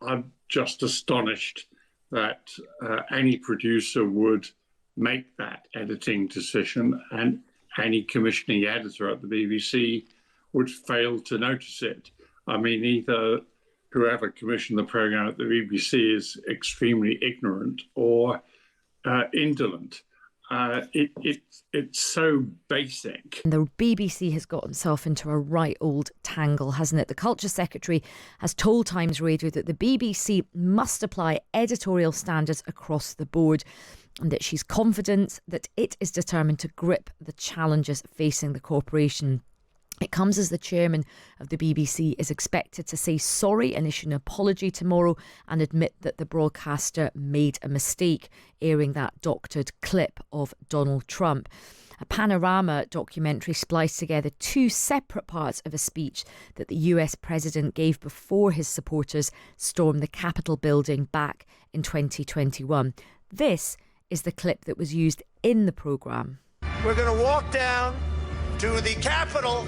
I'm just astonished that any producer would make that editing decision and any commissioning editor at the BBC would fail to notice it. I mean, either whoever commissioned the programme at the BBC is extremely ignorant or indolent. It's so basic. The BBC has got itself into a right old tangle, hasn't it? The Culture Secretary has told Times Radio that the BBC must apply editorial standards across the board and that she's confident that it is determined to grip the challenges facing the corporation. It comes as the chairman of the BBC is expected to say sorry and issue an apology tomorrow and admit that the broadcaster made a mistake, airing that doctored clip of Donald Trump. A Panorama documentary spliced together two separate parts of a speech that the US president gave before his supporters stormed the Capitol building back in 2021. This is the clip that was used in the programme. We're going to walk down to the Capitol,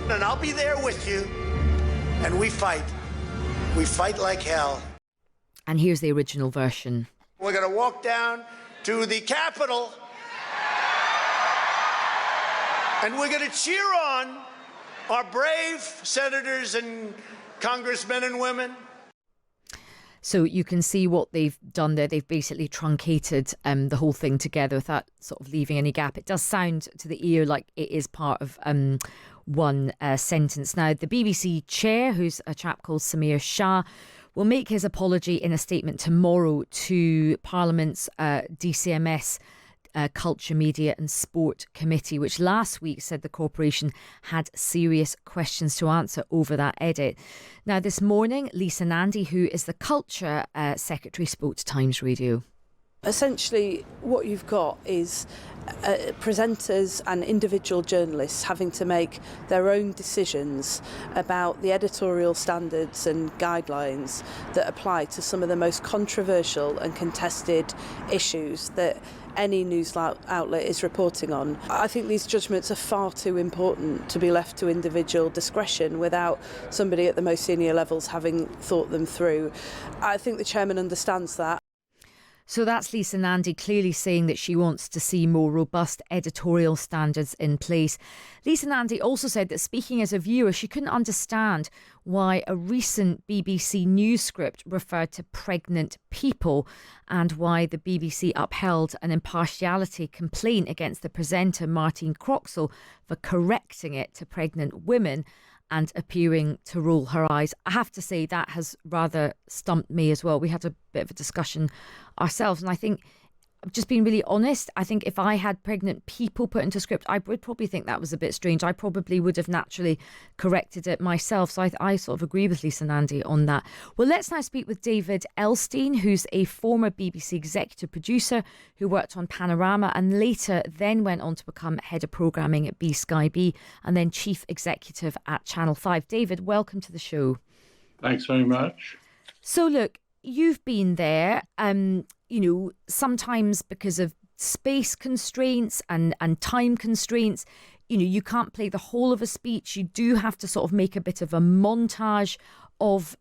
and I'll be there with you, and we fight. We fight like hell. And here's the original version. We're going to walk down to the Capitol, and we're going to cheer on our brave senators and congressmen and women. So you can see what they've done there. They've basically truncated the whole thing together without sort of leaving any gap. It does sound to the ear like it is part of one sentence. Now, the BBC chair, who's a chap called Samir Shah, will make his apology in a statement tomorrow to Parliament's DCMS Culture, Media and Sport Committee, which last week said the corporation had serious questions to answer over that edit. Now, this morning, Lisa Nandy, who is the Culture Secretary, spoke to Times Radio. Essentially, what you've got is presenters and individual journalists having to make their own decisions about the editorial standards and guidelines that apply to some of the most controversial and contested issues that any news outlet is reporting on. I think these judgments are far too important to be left to individual discretion without somebody at the most senior levels having thought them through. I think the chairman understands that. So that's Lisa Nandy clearly saying that she wants to see more robust editorial standards in place. Lisa Nandy also said that speaking as a viewer, she couldn't understand why a recent BBC News script referred to pregnant people and why the BBC upheld an impartiality complaint against the presenter Martine Croxall for correcting it to pregnant women and appearing to roll her eyes. I have to say that has rather stumped me as well. We had a bit of a discussion ourselves, and I think, just being really honest, I think if I had pregnant people put into script, I would probably think that was a bit strange. I probably would have naturally corrected it myself. So I sort of agree with Lisa Nandy on that. Well, let's now speak with David Elstein, who's a former BBC executive producer who worked on Panorama and later then went on to become head of programming at Sky B and then chief executive at Channel 5. David, welcome to the show. Thanks very much. So look, you've been there, sometimes because of space constraints and time constraints, you can't play the whole of a speech. You do have to sort of make a bit of a montage of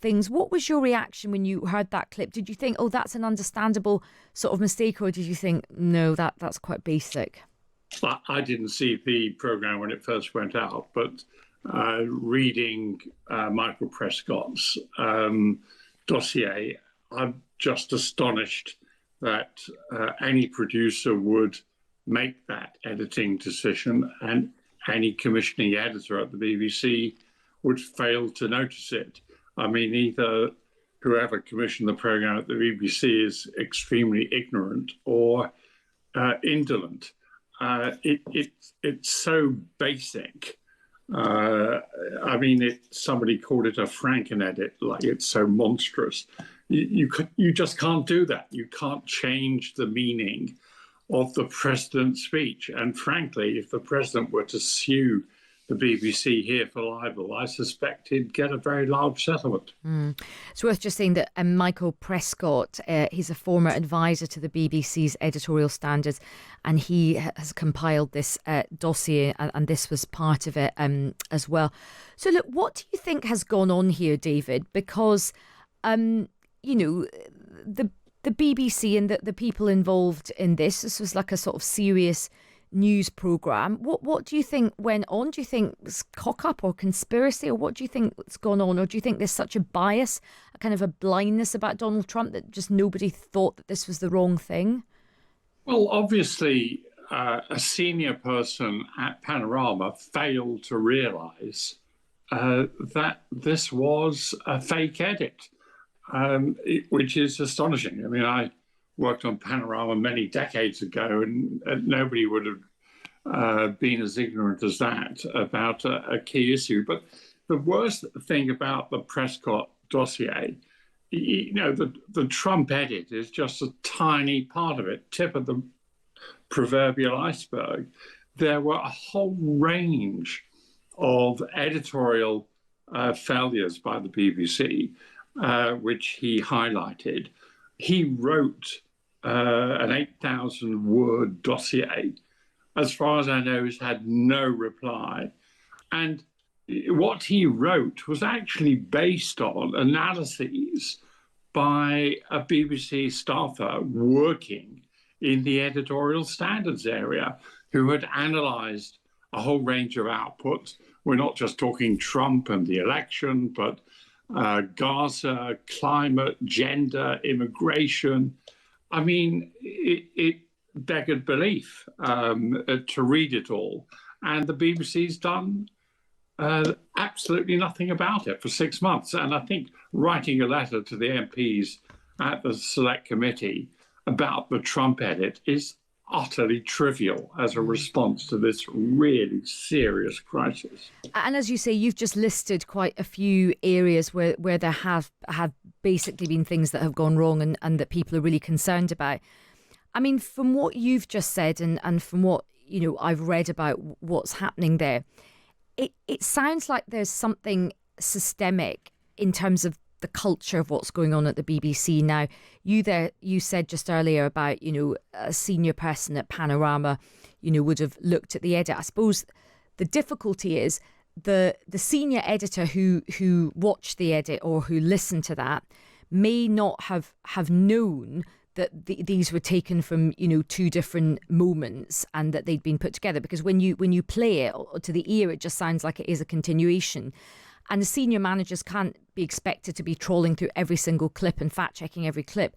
things. What was your reaction when you heard that clip? Did you think, oh, that's an understandable sort of mistake? Or did you think, no, that's quite basic? I didn't see the programme when it first went out, but reading Michael Prescott's dossier, I'm just astonished that any producer would make that editing decision and any commissioning editor at the BBC would fail to notice it. I mean, either whoever commissioned the programme at the BBC is extremely ignorant or indolent. It's so basic. Somebody called it a Franken-edit, like it's so monstrous. You just can't do that. You can't change the meaning of the president's speech. And frankly, if the president were to sue the BBC here for libel, I suspect he'd get a very large settlement. It's worth just saying that Michael Prescott, he's a former advisor to the BBC's editorial standards, and he has compiled this dossier, and this was part of it as well. So look, what do you think has gone on here, David? Because you know, the BBC and the people involved in this was like a sort of serious news programme. What do you think went on? Do you think it's cock-up or conspiracy, or what do you think has gone on? Or do you think there's such a bias, a kind of a blindness about Donald Trump that just nobody thought that this was the wrong thing? Well, obviously, a senior person at Panorama failed to realise that this was a fake edit, which is astonishing. I mean, I worked on Panorama many decades ago, and nobody would have been as ignorant as that about a key issue. But the worst thing about the Prescott dossier, you know, the Trump edit is just a tiny part of it, tip of the proverbial iceberg. There were a whole range of editorial failures by the BBC, which he highlighted. He wrote an 8,000-word dossier. As far as I know, he's had no reply. And what he wrote was actually based on analyses by a BBC staffer working in the editorial standards area who had analysed a whole range of outputs. We're not just talking Trump and the election, but Gaza, climate, gender, immigration. I mean, it beggared belief to read it all. And the BBC's done absolutely nothing about it for 6 months. And I think writing a letter to the MPs at the Select Committee about the Trump edit is utterly trivial as a response to this really serious crisis. And as you say, you've just listed quite a few areas where there have basically been things that have gone wrong and that people are really concerned about. I mean, from what you've just said and from what, you know, I've read about what's happening there, it sounds like there's something systemic in terms of the culture of what's going on at the BBC now. You said just earlier about, you know, a senior person at Panorama, you know, would have looked at the edit. I suppose the difficulty is the senior editor who watched the edit or who listened to that may not have known that these were taken from, you know, two different moments and that they'd been put together, because when you play it to the ear, it just sounds like it is a continuation. And the senior managers can't be expected to be trawling through every single clip and fact-checking every clip.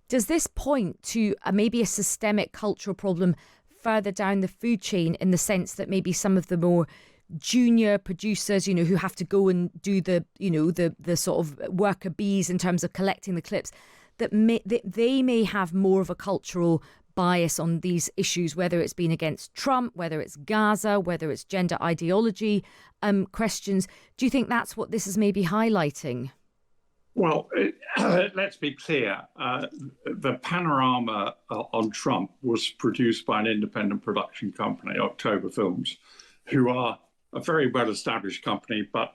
Does this point to maybe a systemic cultural problem further down the food chain, in the sense that maybe some of the more junior producers, you know, who have to go and do the, you know, the sort of worker bees in terms of collecting the clips, that they may have more of a cultural bias on these issues, whether it's been against Trump, whether it's Gaza, whether it's gender ideology questions? Do you think that's what this is maybe highlighting? Well, let's be clear. The Panorama on Trump was produced by an independent production company, October Films, who are a very well-established company, but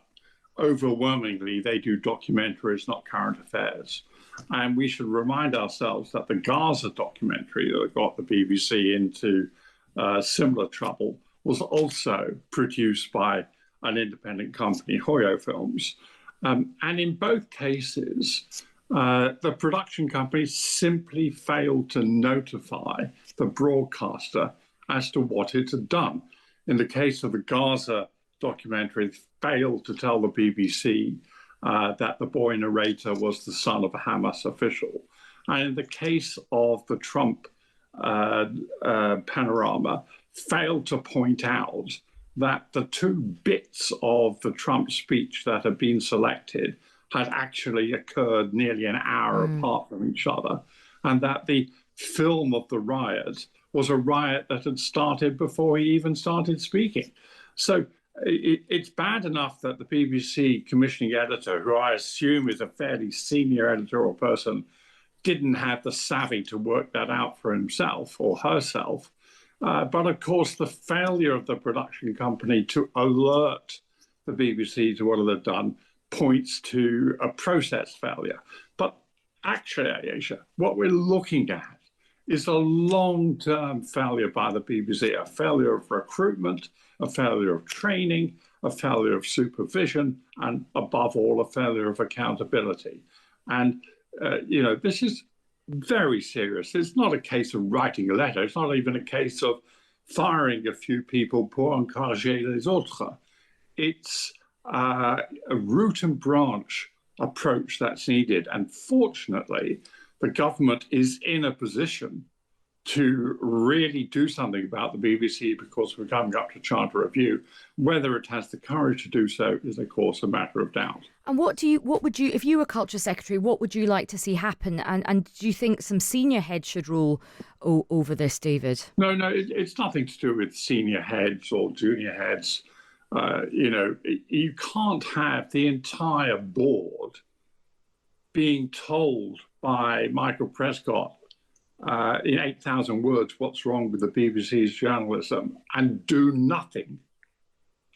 overwhelmingly they do documentaries, not current affairs. And we should remind ourselves that the Gaza documentary that got the BBC into similar trouble was also produced by an independent company, Hoyo Films. And in both cases, the production company simply failed to notify the broadcaster as to what it had done. In the case of the Gaza documentary, it failed to tell the BBC that the boy narrator was the son of a Hamas official. And in the case of the Trump Panorama, failed to point out that the two bits of the Trump speech that had been selected had actually occurred nearly an hour apart from each other, and that the film of the riot was a riot that had started before he even started speaking. So it's bad enough that the BBC commissioning editor, who I assume is a fairly senior editorial person, didn't have the savvy to work that out for himself or herself. But of course, the failure of the production company to alert the BBC to what it had done points to a process failure. But actually, Ayesha, what we're looking at is a long-term failure by the BBC, a failure of recruitment, a failure of training, a failure of supervision, and above all, a failure of accountability. And, this is very serious. It's not a case of writing a letter. It's not even a case of firing a few people pour encourager les autres. It's a root and branch approach that's needed. And fortunately, the government is in a position to really do something about the BBC because we're coming up to charter review. Whether it has the courage to do so is, of course, a matter of doubt. And what would you, if you were Culture Secretary, what would you like to see happen? And do you think some senior heads should rule over this, David? No, it's nothing to do with senior heads or junior heads. You can't have the entire board being told by Michael Prescott in 8,000 words what's wrong with the BBC's journalism and do nothing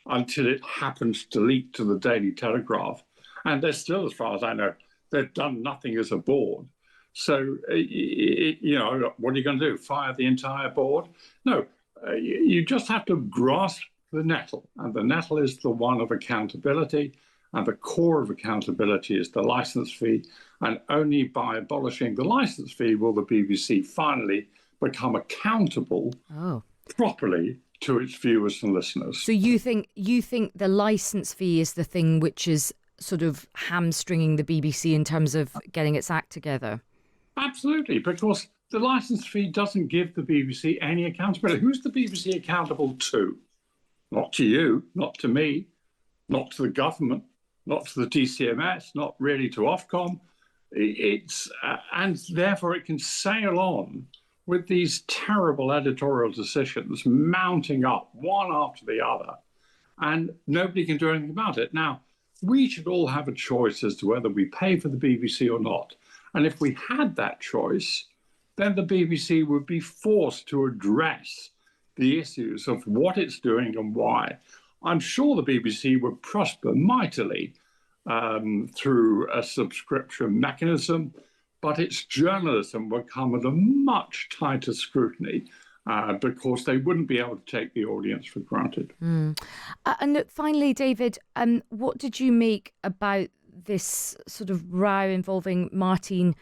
until it happens to leak to the Daily Telegraph. And they're still, as far as I know, they've done nothing as a board. So, what are you going to do? Fire the entire board? No, you just have to grasp the nettle. And the nettle is the one of accountability. And the core of accountability is the licence fee. And only by abolishing the licence fee will the BBC finally become accountable properly to its viewers and listeners. So you think the licence fee is the thing which is sort of hamstringing the BBC in terms of getting its act together? Absolutely, because the licence fee doesn't give the BBC any accountability. Who's the BBC accountable to? Not to you, not to me, not to the government, not to the DCMS, not really to Ofcom. And therefore it can sail on with these terrible editorial decisions mounting up one after the other, and nobody can do anything about it. Now, we should all have a choice as to whether we pay for the BBC or not. And if we had that choice, then the BBC would be forced to address the issues of what it's doing and why. I'm sure the BBC would prosper mightily through a subscription mechanism, but its journalism would come under much tighter scrutiny because they wouldn't be able to take the audience for granted. And look, finally, David, what did you make about this sort of row involving Martine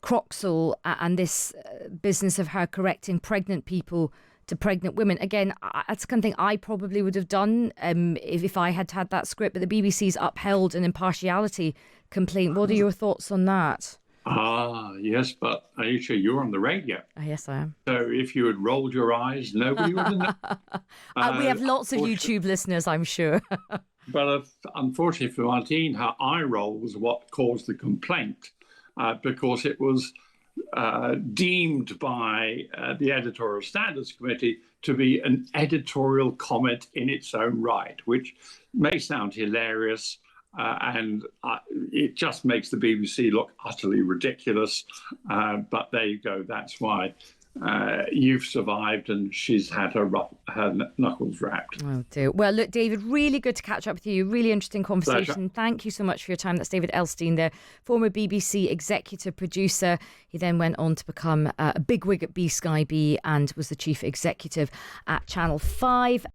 Croxall and this business of her correcting pregnant people to pregnant women? Again, that's the kind of thing I probably would have done if I had had that script, but the BBC's upheld an impartiality complaint. What are your thoughts on that? Yes, but Aisha, you're on the radio. Yes, I am. So if you had rolled your eyes, nobody would have known. We have lots of YouTube listeners, I'm sure. But unfortunately for Martine, her eye roll was what caused the complaint because it was deemed by the Editorial Standards Committee to be an editorial comment in its own right, which may sound hilarious and it just makes the BBC look utterly ridiculous. But there you go. That's why you've survived and she's had her knuckles wrapped. Oh dear. Well, look, David, really good to catch up with you. Really interesting conversation. Pleasure. Thank you so much for your time. That's David Elstein, the former BBC executive producer. He then went on to become a bigwig at B Sky B and was the chief executive at Channel 5.